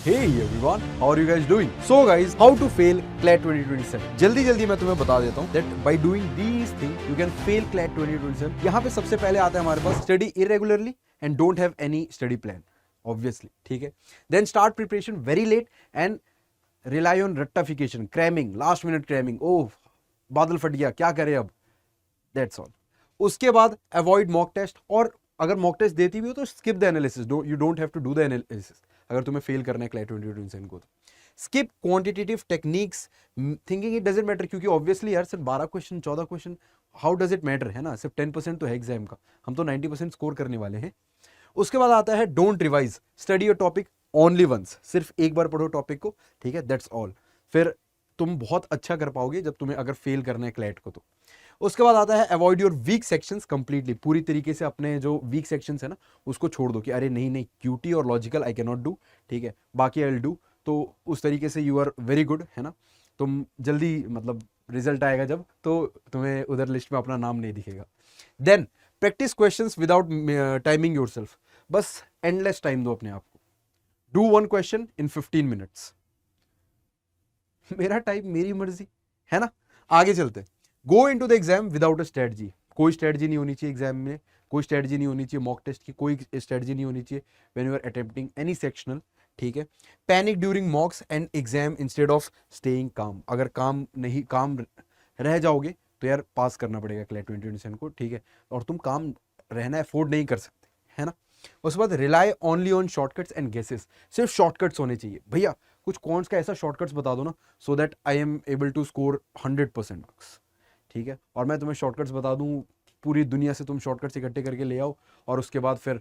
Hey everyone, how are you guys doing? So guys, how to fail CLAT 2027? जल्दी मैं तुम्हें बता देता हूँ that by doing these things you can fail CLAT 2027. यहाँ पे सबसे पहले आता है हमारे पास study irregularly and don't have any study plan. Obviously, ठीक है. Then start preparation very late and rely on rectification, cramming, last minute cramming. Oh, बादल फट गया, क्या करें अब? That's all. उसके बाद avoid mock test और अगर मॉक टेस्ट देती भी हो तो skip the analysis. You don't have to do the analysis अगर तुम्हें फेल करना है क्लैट 2027 को. तो skip quantitative techniques, thinking it doesn't matter, क्योंकि ऑब्वियसली यार सिर्फ 12 question 14 question how does it matter, है ना. सिर्फ 10% तो है एग्जाम का, हम तो 90% स्कोर करने वाले हैं. उसके बाद आता है don't revise, study your topic only once, सिर्फ एक बार पढ़ो टॉपिक को, ठीक है, दैट्स ऑल. फिर तुम बहुत अच्छा कर पाओगे जब तुम्हें अगर फेल करना है क्लैट को. तो उसके बाद आता है avoid your weak sections completely, पूरी तरीके से अपने जो वीक सेक्शंस है ना उसको छोड़ दो कि अरे नहीं क्यूटी और logical I can not do, ठीक है, बाकी आई विल डू. तो उस तरीके से यू आर वेरी गुड, है ना. तुम जल्दी मतलब रिजल्ट आएगा जब, तो तुम्हें उधर लिस्ट में अपना नाम नहीं दिखेगा. Then practice questions without timing yourself, बस एंडलेस टाइम दो अपने आप को. Do one question in 15 minutes. मेरा टाइम मेरी मर्जी, है ना. आगे चलते. Go into the exam without a strategy. कोई स्ट्रेटजी नहीं होनी चाहिए एग्जाम में, कोई स्ट्रेटजी नहीं होनी चाहिए मॉक टेस्ट की, कोई स्ट्रेटजी नहीं होनी चाहिए when you are attempting any sectional, ठीक है. Panic during mocks and exam instead of staying calm. अगर काम रह जाओगे तो यार पास करना पड़ेगा क्लैट 2027 को, ठीक है, और तुम काम रहना अफोर्ड नहीं कर सकते, है ना. उसके बाद rely only on shortcuts and guesses. सिर्फ शॉर्टकट्स होने चाहिए भैया. कुछ कॉन्स का ऐसा शॉर्टकट्स बता दो ना, so that I am able to score 100% marks, ठीक है. और मैं तुम्हें शॉर्टकट्स बता दूं, पूरी दुनिया से तुम शॉर्टकट्स इकट्ठे करके ले आओ और उसके बाद फिर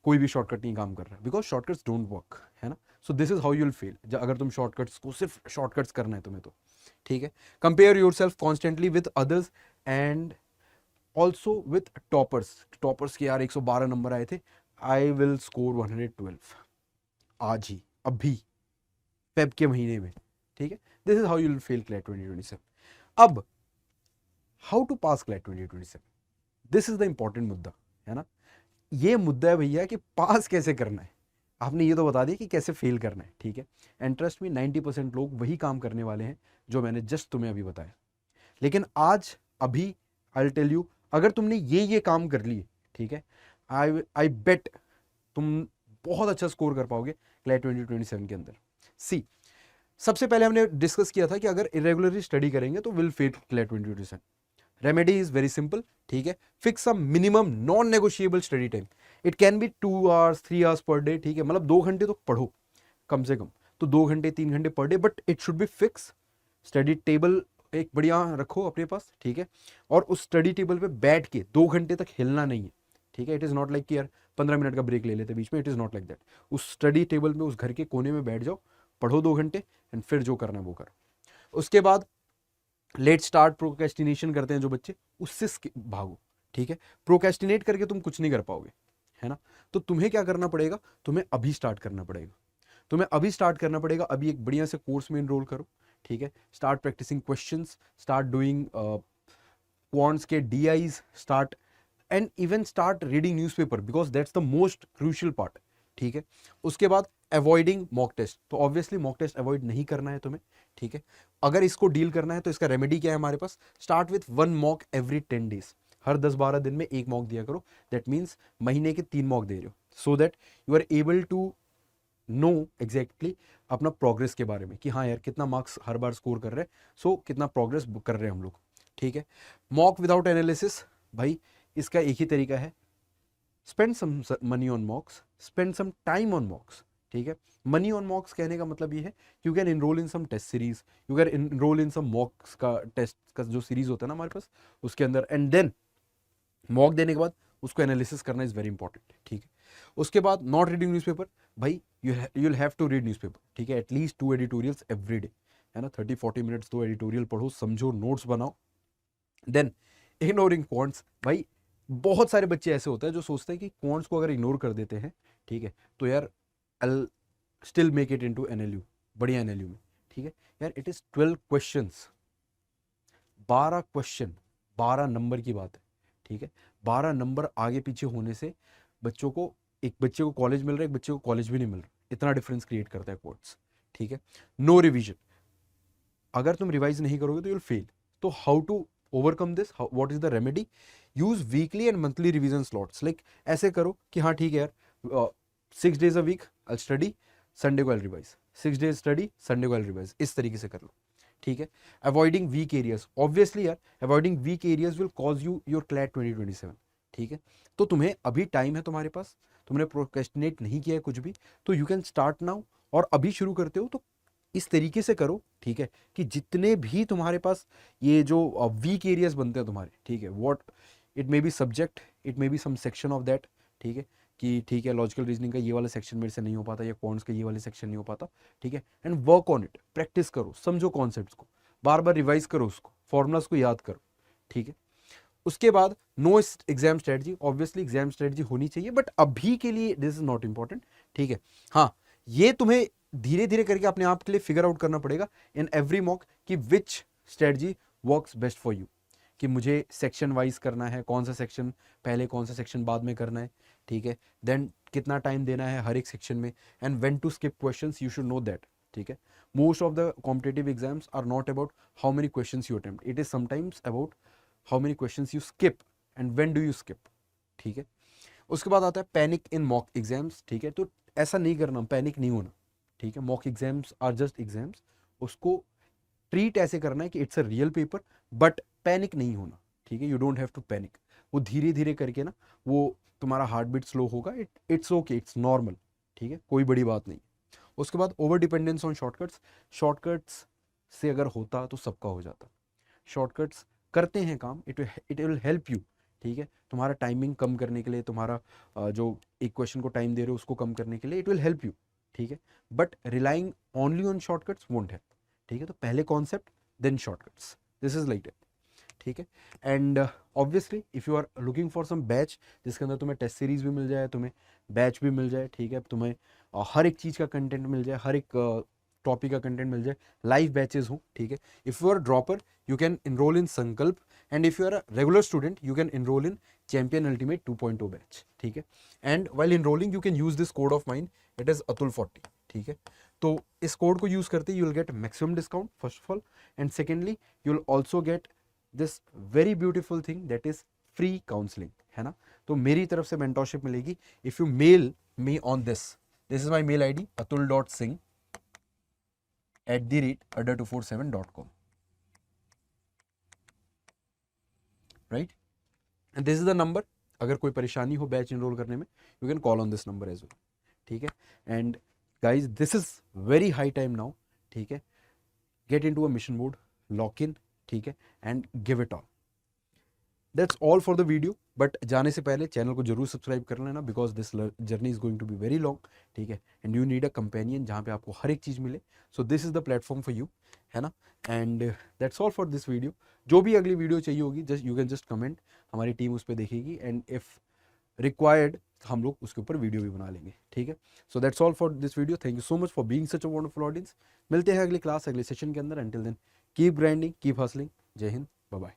कोई भी शॉर्टकट नहीं काम कर रहा है, बिकॉज शॉर्टकट्स डोंट वर्क, है ना. सो this is how you will fail अगर तुम शॉर्टकट्स को सिर्फ शॉर्टकट्स करना है तुम्हें तो, ठीक है. Compare your self constantly with others and also with toppers के यार 112 नंबर आए थे, आई विल स्कोर 112 आज ही, अभी फेब के महीने में, ठीक है. This is how you will fail CLAT 2027. अब how to pass CLAT 2027, this is the important मुद्दा, है ना. ये मुद्दा है भैया कि पास कैसे करना है. आपने ये तो बता दिया कि कैसे फेल करना है, ठीक है. एंड ट्रस्ट मी 90% लोग वही काम करने वाले हैं जो मैंने जस्ट तुम्हें अभी बताया. लेकिन आज अभी आई विल टेल यू, अगर तुमने ये काम कर लिए, ठीक है, आई बेट तुम बहुत अच्छा स्कोर कर पाओगे क्लैट 2027 के अंदर. सी, सबसे पहले हमने डिस्कस किया था कि अगर इरेगुलरली स्टडी करेंगे तो will fail CLAT 2027. Remedy is very simple, ठीक है. Fix a minimum non negotiable study time. It can be 2 hours 3 hours per day, ठीक है, मतलब 2 घंटे तो पढ़ो कम से कम, तो 2 घंटे 3 घंटे per day, but it should be fix. Study table एक बढ़िया रखो अपने पास, ठीक है, और उस स्टडी टेबल पे बैठ के 2 घंटे तक हिलना नहीं है, ठीक है. इट इज़ नॉट लाइक कि यार 15 मिनट का ब्रेक ले लेते बीच में, it is not like that. उस स्टडी टेबल में उस घर के कोने में बैठ जाओ, पढ़ो 2 घंटे एंड फिर जो करना है वो करो. उसके बाद लेट स्टार्ट प्रोक्रेस्टिनेशन करते हैं जो बच्चे, उससे भागो, ठीक है. प्रोक्रेस्टिनेट करके तुम कुछ नहीं कर पाओगे, है ना. तो तुम्हें क्या करना पड़ेगा, तुम्हें अभी स्टार्ट करना पड़ेगा. अभी एक बढ़िया से कोर्स में इनरोल करो, ठीक है. Start practising questions, start doing quants के DIs, start and even start reading newspaper, because that's the most crucial part, ठीक है. उसके बाद अवॉइडिंग मॉक टेस्ट. तो ऑब्वियसली मॉक टेस्ट अवॉइड नहीं करना है तुम्हें, ठीक है. अगर इसको डील करना है तो इसका रेमेडी क्या है हमारे पास, start with 1 mock every 10 days. हर 10-12 दिन में एक मॉक दिया करो. दैट मीन्स महीने के 3 मॉक दे रहे हो, so that you are able to know exactly अपना प्रोग्रेस के बारे में कि हाँ यार कितना मार्क्स हर बार स्कोर कर रहे हैं, सो कितना प्रोग्रेस कर रहे हैं हम लोग, ठीक है. मॉक विदाउट एनालिसिस, भाई इसका एक ही तरीका है, spend some money on mocks, spend some time on mocks, ठीक है. मनी ऑन मॉक्स कहने का मतलब ये है कि you can enrol in some test series, you can enrol in some mocks का टेस्ट का जो सीरीज होता है ना हमारे पास उसके अंदर, एंड देन मॉक देने के बाद उसको एनालिसिस करना इज वेरी इंपॉर्टेंट, ठीक है. उसके बाद नॉट रीडिंग न्यूज़पेपर, भाई you will have to read newspaper, ठीक है, एटलीस्ट 2 एडिटोरियल्स एवरी डे, है ना. 30-40 मिनट्स 2 एडिटोरियल पढ़ो, समझो, नोट्स बनाओ. देन इग्नोरिंग क्वांट्स, भाई बहुत सारे बच्चे ऐसे होते हैं जो सोचते हैं कि क्वांट्स को अगर इग्नोर कर देते हैं, ठीक है, तो यार I still make it into NLU, बढ़िया एनएलयू में, ठीक है. यार it is 12 questions, 12 question, 12 number की बात है, ठीक है. 12 नंबर आगे पीछे होने से बच्चों को, एक बच्चे को कॉलेज मिल रहा है, एक बच्चे को कॉलेज भी नहीं मिल रहा, इतना डिफरेंस क्रिएट करता है कोड्स, ठीक है। नो रिवीजन, अगर तुम रिवाइज नहीं करोगे तो यू विल फेल। तो how to overcome this, what is the remedy? Use weekly and monthly revision slots. Like ऐसे करो कि हाँ ठीक है यार, 6 days a week I'll study, Sunday को I'll revise, 6 days study, Sunday को I'll revise, इस तरीके से कर लो, ठीक है। अवॉइडिंग वीक एरियाज, ऑब्वियसली यार avoiding weak areas will cause you your CLAT 2027, ठीक है। तो तुम्हें अभी टाइम है तुम्हारे पास, तुमने प्रोक्रेस्टिनेट नहीं किया है कुछ भी, तो यू कैन स्टार्ट नाउ। और अभी शुरू करते हो तो इस तरीके से करो, ठीक है, कि जितने भी तुम्हारे पास ये जो वीक एरियाज बनते हैं तुम्हारे, ठीक है, what it may be subject, it may be some section of that, ठीक है, कि ठीक है लॉजिकल रीजनिंग का ये वाला सेक्शन मेरे से नहीं हो पाता, या क्वांट्स का ये वाले सेक्शन नहीं हो पाता, ठीक है। And work on it, practice करो, समझो कॉन्सेप्ट्स को, बार बार रिवाइज करो उसको, फॉर्मूलाज को याद करो, ठीक है। उसके बाद no exam strategy, obviously exam strategy होनी चाहिए, बट अभी के लिए दिस इज नॉट इंपॉर्टेंट, ठीक है। हाँ, ये तुम्हें धीरे धीरे करके अपने आप के लिए फिगर आउट करना पड़ेगा इन एवरी मॉक कि which strategy works best for you, कि मुझे सेक्शन वाइज करना है, कौन सा सेक्शन पहले कौन सा सेक्शन बाद में करना है, ठीक है। देन कितना टाइम देना है हर एक सेक्शन में, and when to skip questions, you should know that, ठीक है। Most of the competitive exams are not about how many questions you attempt, it is sometimes about how many questions you skip and when do you skip, ठीक है। उसके बाद आता है panic इन mock exams, ठीक है। तो ऐसा नहीं करना, पैनिक नहीं होना, ठीक है। Mock exams are just exams, उसको ट्रीट ऐसे करना है कि it's a real paper, but panic नहीं होना, ठीक है। You don't have to panic, वो धीरे धीरे करके ना वो तुम्हारा हार्ट बीट स्लो होगा, इट्स ओके, इट्स नॉर्मल, ठीक है, कोई बड़ी बात नहीं। उसके बाद over dependence on shortcuts, shortcuts से अगर होता तो सबका हो जाता, शॉर्टकट्स करते हैं काम, इट विल हेल्प यू, ठीक है, तुम्हारा टाइमिंग कम करने के लिए, तुम्हारा जो एक क्वेश्चन को टाइम दे रहे हो उसको कम करने के लिए इट विल हेल्प यू, ठीक है। But relying only on shortcuts won't help, ठीक है। तो पहले concept then shortcuts, this is like that, ठीक है। And obviously if you are looking for some batch जिसके अंदर तुम्हें टेस्ट सीरीज भी मिल जाए, तुम्हें बैच भी मिल जाए, ठीक है, तुम्हें हर एक चीज़ का कंटेंट मिल जाए, हर एक टॉपिक का कंटेंट मिल जाए, लाइव बैचेस हो, ठीक है। If you are dropper you can enrol in Sankalp, and if you are a regular student you can enrol in champion ultimate 2.0 batch, ठीक है। And while enrolling you can use this code of mine, it is अतुल40, ठीक है। तो इस code को use करते you will get maximum discount first of all, and secondly you will also get this very beautiful thing that is free counselling, है ना। तो मेरी तरफ से मेंटोरशिप मिलेगी if you mail me on this is my mail ID atul.singh@adda247.com, right. And this is the number, अगर कोई परेशानी हो बैच इनरोल करने में you can call on this number as well, ठीक है। And guys this is very high time now, ठीक है, get in to a mission mode, lock in, ठीक है, and give it all. That's all for the video, but जाने से पहले channel को जरूर सब्सक्राइब कर लेना because this journey is going to be very long, ठीक है। And you need a companion जहाँ पे आपको हर एक चीज़ मिले, so this is the platform for you, है ना। And that's all for this video. जो भी अगली वीडियो चाहिए होगी just you can just comment, हमारी टीम उस पर देखेगी, एंड इफ रिक्वायर्ड हम लोग उसके ऊपर वीडियो भी बना लेंगे, ठीक है। So that's all for this video, thank you so much for being such a wonderful audience. मिलते हैं अगली क्लास, अगले सेशन के अंदर। Until then keep grinding, keep hustling, जय हिंद, बाय बाय।